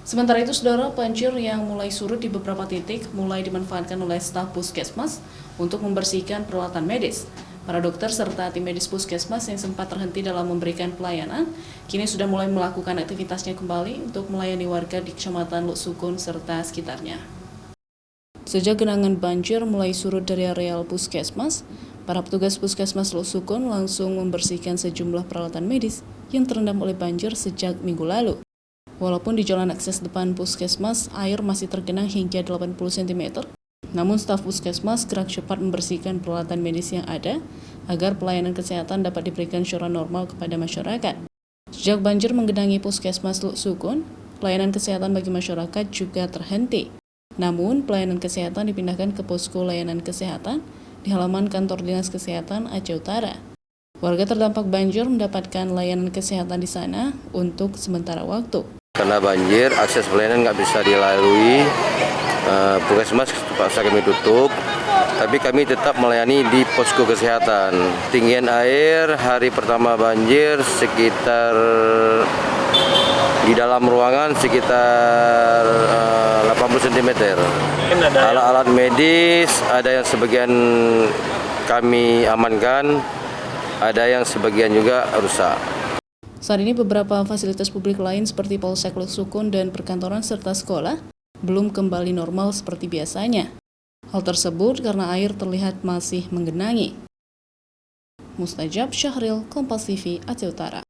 Sementara itu, saudara, banjir yang mulai surut di beberapa titik mulai dimanfaatkan oleh staf puskesmas untuk membersihkan peralatan medis. Para dokter serta tim medis puskesmas yang sempat terhenti dalam memberikan pelayanan, kini sudah mulai melakukan aktivitasnya kembali untuk melayani warga di Kecamatan Luk Sukun serta sekitarnya. Sejak genangan banjir mulai surut dari areal puskesmas, para petugas puskesmas Luk Sukun langsung membersihkan sejumlah peralatan medis yang terendam oleh banjir sejak minggu lalu. Walaupun di jalan akses depan puskesmas air masih tergenang hingga 80 cm, namun staf puskesmas gerak cepat membersihkan peralatan medis yang ada agar pelayanan kesehatan dapat diberikan secara normal kepada masyarakat. Sejak banjir menggenangi puskesmas Luk Sukun, pelayanan kesehatan bagi masyarakat juga terhenti. Namun, pelayanan kesehatan dipindahkan ke posko layanan kesehatan di halaman kantor Dinas Kesehatan Aceh Utara. Warga terdampak banjir mendapatkan layanan kesehatan di sana untuk sementara waktu. Karena banjir, akses pelayanan nggak bisa dilalui, puskesmas terpaksa kami tutup, tapi kami tetap melayani di posko kesehatan. Tinggian air hari pertama banjir sekitar di dalam ruangan sekitar 80 cm. Alat-alat medis ada yang sebagian kami amankan, ada yang sebagian juga rusak. Saat ini beberapa fasilitas publik lain seperti Polsek Luk Sukun dan perkantoran serta sekolah belum kembali normal seperti biasanya. Hal tersebut karena air terlihat masih menggenangi. Mustajab Syahril, Kompas TV, Aceh Utara.